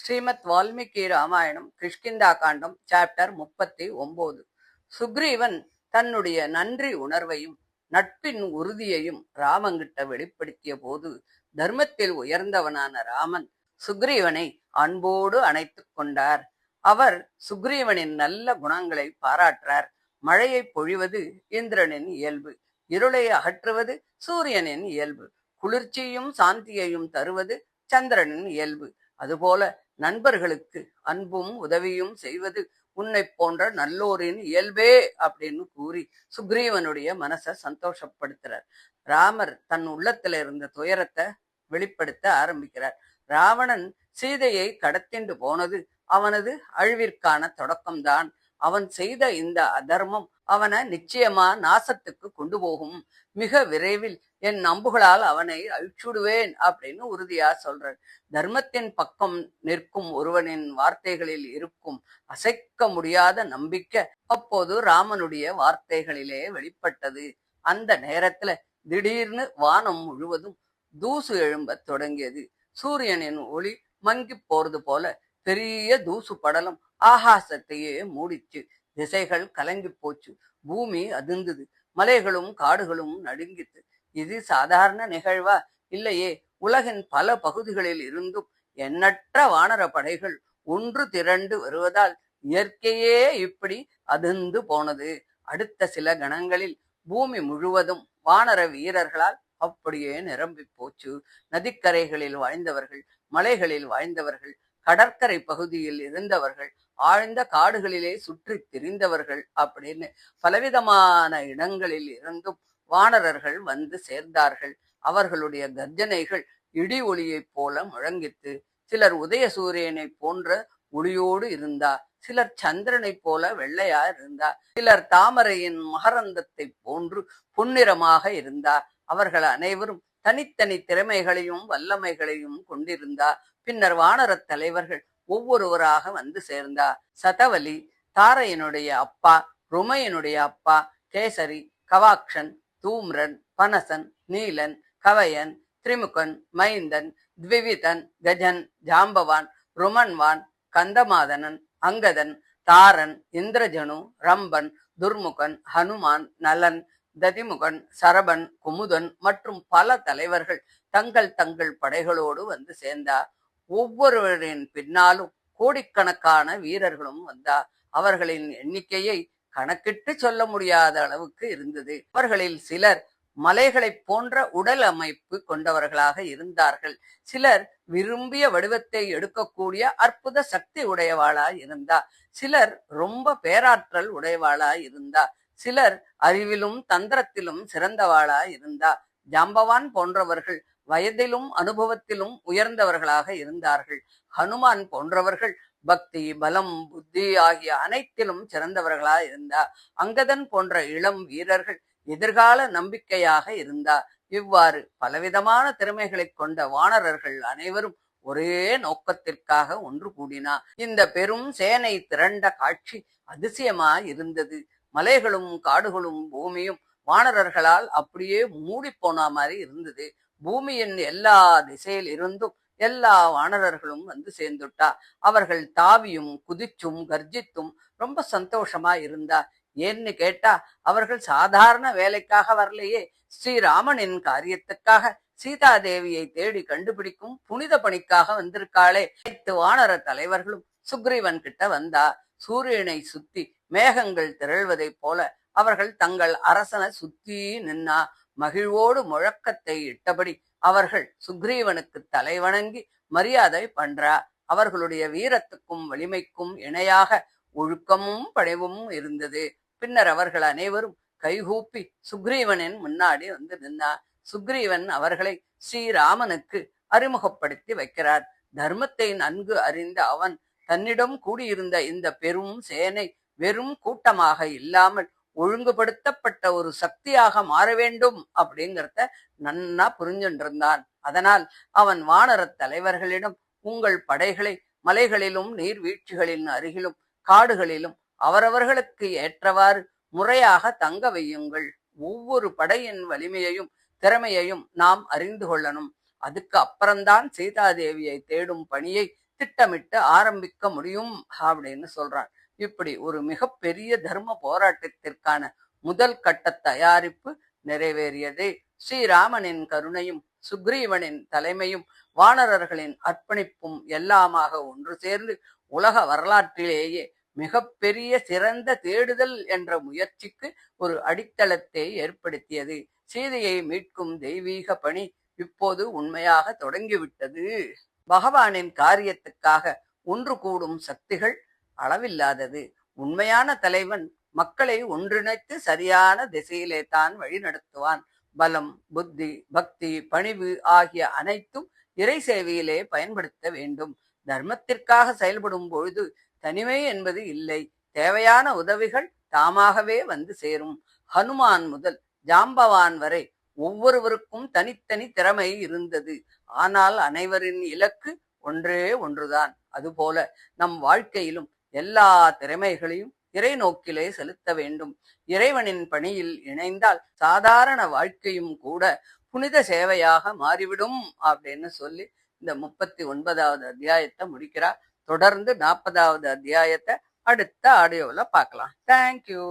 ஸ்ரீமத் வால்மீகி ராமாயணம் கிஷ்கிந்தா காண்டம் chapter 39. Sugreevan தன்னுடைய நன்றி உணர்வையும் நட்பின் உறுதியையும் ராமங்கிட்ட வெளிப்படுத்திய போது தர்மத்தில் உயர்ந்தவனான ராமன் சுக்ரீவனை அன்போடு அணைத்துக் கொண்டார். அவர் சுக்ரீவனின் நல்ல குணங்களை பாராட்டார். மழையை பொழிவது இந்திரனின் இயல்பு, இருளை அகற்றுவது சூரியனின் இயல்பு, குளிர்ச்சியும் சாந்தியையும் தருவது சந்திரனின் இயல்பு. அதுபோல நண்பர்களுக்கு அன்பும் உதவியும் செய்வது உன்னை போன்ற நல்லோரின் இயல்பே அப்படின்னு கூறி சுக்ரீவனுடைய மனசை சந்தோஷப்படுத்துறார். ராமர் தன் உள்ளத்துல இருந்த துயரத்தை வெளிப்படுத்த ஆரம்பிக்கிறார். ராவணன் சீதையை கடத்திண்டு போனது அவனது அழிவிற்கான தொடக்கம்தான். அவன் செய்த இந்த அதர்மம் அவனை நிச்சயமா நாசத்துக்கு கொண்டு போகும். மிக விரைவில் என் அம்புகளால் அவனை அழிச்சுடுவேன் அப்படின்னு உறுதியா சொல்றார். தர்மத்தின் பக்கம் நிற்கும் ஒருவனின் வார்த்தைகளில் இருக்கும் அசைக்க முடியாத நம்பிக்கை அப்போது ராமனுடைய வார்த்தைகளிலே வெளிப்பட்டது. அந்த நேரத்துல திடீர்னு வானம் முழுவதும் தூசு எழும்ப தொடங்கியது. சூரியனின் ஒளி மங்கி போறது போல பெரிய தூசு படலம் ஆகாசத்தையே மூடிச்சு. திசைகள் கலங்கி போச்சு. பூமி அதிர்ந்தது. மலைகளும் காடுகளும் நடுங்கித்து. இது சாதாரண நிகழ்வா? இல்லையே. உலகின் பல பகுதிகளில் இருந்தும் எண்ணற்ற வானர படைகள் ஒன்று திரண்டு வருவதால் இயற்கையே இப்படி அதிர்ந்து போனது. அடுத்த சில கணங்களில் பூமி முழுவதும் வானர வீரர்களால் அப்படியே நிரம்பி போச்சு. நதிக்கரைகளில் வாழ்ந்தவர்கள், மலைகளில் வாழ்ந்தவர்கள், கடற்கரை பகுதியில் இருந்தவர்கள், ஆழ்ந்த காடுகளிலே சுற்றி திரிந்தவர்கள் அப்படின்னு பலவிதமான இடங்களில் இருந்தும் வானரர்கள் வந்து சேர்ந்தார்கள். அவர்களுடைய கர்ஜனைகள் இடி ஒளியைப் போல முழங்கித்து. சிலர் உதய சூரியனை போன்ற ஒளியோடு இருந்தா, சிலர் சந்திரனை போல வெள்ளையா இருந்தா, சிலர் தாமரையின் மகரந்தத்தை போன்று பொன்னிறமாக இருந்தா. அவர்கள் அனைவரும் தனித்தனி திறமைகளையும் வல்லமைகளையும் கொண்டிருந்தா. பின்னர் வானரத் தலைவர்கள் ஒவ்வொருவராக வந்து சேர்ந்தா. சதவலி தாரையனுடைய அப்பா, ருமையனுடைய அப்பா, கேசரி, கவாக்ஷன், தூம்ரன், பனசன், நீலன், கவயன், திரிமுகன், மைந்தன், த்விவிதன், கஜன், ஜாம்பவான், ருமன்வான், கந்தமாதனன், அங்கதன், தாரன், இந்திரஜனு, ரம்பன், துர்முகன், ஹனுமான், நலன், ததிமுகன், சரபன், குமுதன் மற்றும் பல தலைவர்கள் தங்கள் தங்கள் படைகளோடு வந்து சேர்ந்தா. ஒவ்வொருவரின் பின்னாலும் கோடிக்கணக்கான வீரர்களும் வந்தா. அவர்களின் எண்ணிக்கையை கணக்கிட்டு சொல்ல முடியாத அளவுக்கு இருந்தது. அவர்களில் சிலர் மலைகளைப் போன்ற உடல் அமைப்பு கொண்டவர்களாக இருந்தார்கள். சிலர் விரும்பிய வடிவத்தை எடுக்கக்கூடிய அற்புத சக்தி உடையவாளா இருந்தா. சிலர் ரொம்ப பேராற்றல் உடையவாளா இருந்தா. சிலர் அறிவிலும் தந்திரத்திலும் சிறந்தவாளா இருந்தா. ஜாம்பவான் போன்றவர்கள் வயதிலும் அனுபவத்திலும் உயர்ந்தவர்களாக இருந்தார்கள். ஹனுமான் போன்றவர்கள் பக்தி, பலம், புத்தி ஆகிய அனைத்திலும் சிறந்தவர்களாக இருந்தா. அங்கதன் போன்ற இளம் வீரர்கள் எதிர்கால நம்பிக்கையாக இருந்தா. இவ்வாறு பலவிதமான திறமைகளை கொண்ட வானரர்கள் அனைவரும் ஒரே நோக்கத்திற்காக ஒன்று கூடினா. இந்த பெரும் சேனை திரண்ட காட்சி அதிசயமா இருந்தது. மலைகளும் காடுகளும் பூமியும் வானரர்களால் அப்படியே மூடி போன மாதிரி இருந்தது. பூமியின் எல்லா திசையில் இருந்தும் எல்லா வானரர்களும் வந்து சேர்ந்துட்டா. அவர்கள் தாவியும் குதிச்சும் கர்ஜித்தும் ரொம்ப சந்தோஷமா இருந்தா. ஏன்னு கேட்டா, அவர்கள் சாதாரண வேலைக்காக வரலையே, ஸ்ரீராமனின் காரியத்துக்காக சீதாதேவியை தேடி கண்டுபிடிக்கும் புனித பணிக்காக வந்திருக்காளே. அனைத்து வானர தலைவர்களும் சுக்ரீவன் கிட்ட வந்தா. சூரியனை சுத்தி மேகங்கள் திரள்வதைப் போல அவர்கள் தங்கள் அரசனை சுத்தி நின்னா. மகிழ்வோடு முழக்கத்தை இட்டபடி அவர்கள் சுக்ரீவனுக்கு தலை வணங்கி மரியாதை பண்றா. அவர்களுடைய வீரத்துக்கும் வலிமைக்கும் இணையாக ஒழுக்கமும் பணிவும் இருந்தது. பின்னர் அவர்கள் அனைவரும் கைகூப்பி சுக்ரீவனின் முன்னாடி வந்து நின்னா. சுக்ரீவன் அவர்களை ஸ்ரீராமனுக்கு அறிமுகப்படுத்தி வைக்கிறார். தர்மத்தை நன்கு அறிந்த அவன் தன்னிடம் கூடியிருந்த இந்த பெரும் சேனை வெறும் கூட்டமாக இல்லாமல் ஒழுங்குபடுத்தப்பட்ட ஒரு சக்தியாக மாற வேண்டும் அப்படிங்கிறத நன்னா புரிஞ்சுன்றிருந்தான். அதனால் அவன் வானரத் தலைவர்களிடம், உங்கள் படைகளை மலைகளிலும் நீர்வீழ்ச்சிகளின் அருகிலும் காடுகளிலும் அவரவர்களுக்கு ஏற்றவாறு முறையாக தங்க வையுங்கள். ஒவ்வொரு படையின் வலிமையையும் திறமையையும் நாம் அறிந்து கொள்ளணும். அதுக்கு அப்புறம்தான் சீதாதேவியை தேடும் பணியை திட்டமிட்டு ஆரம்பிக்க முடியும் அப்படின்னு சொல்றான். இப்படி ஒரு மிகப்பெரிய தர்ம போராட்டத்திற்கான முதல் கட்ட தயாரிப்பு நிறைவேறியது. ஸ்ரீராமனின் கருணையும் சுக்ரீவனின் தலைமையும் வானரர்களின் அர்ப்பணிப்பும் எல்லாமாக ஒன்று சேர்ந்து உலக வரலாற்றிலேயே மிகப்பெரிய சிறந்த தேடுதல் என்ற முயற்சிக்கு ஒரு அடித்தளத்தை ஏற்படுத்தியது. சீதையை மீட்கும் தெய்வீக பணி இப்போது உண்மையாக தொடங்கிவிட்டது. பகவானின் காரியத்துக்காக ஒன்று கூடும் சக்திகள் அளவில்லாதது. உண்மையான தலைவன் மக்களை ஒன்றிணைத்து சரியான திசையிலே தான் வழிநடத்துவான். பலம், புத்தி, பக்தி, பணிவு ஆகிய அனைத்தும் இறை சேவையிலே பயன்படுத்த வேண்டும். தர்மத்திற்காக செயல்படும் பொழுது தனிமை என்பது இல்லை. தேவையான உதவிகள் தாமாகவே வந்து சேரும். ஹனுமான் முதல் ஜாம்பவான் வரை ஒவ்வொருவருக்கும் தனித்தனி திறமை இருந்தது. ஆனால் அனைவரின் இலக்கு ஒன்றே ஒன்றுதான். அதுபோல நம் வாழ்க்கையிலும் எல்லா திறமைகளையும் இறை நோக்கிலே செலுத்த வேண்டும். இறைவனின் பணியில் இணைந்தால் சாதாரண வாழ்க்கையும் கூட புனித சேவையாக மாறிவிடும் அப்படின்னு சொல்லி இந்த 39வது அத்தியாயத்தை முடிக்கிறா. தொடர்ந்து 40வது அத்தியாயத்தை அடுத்த ஆடியோவில் பார்க்கலாம். தேங்க்யூ.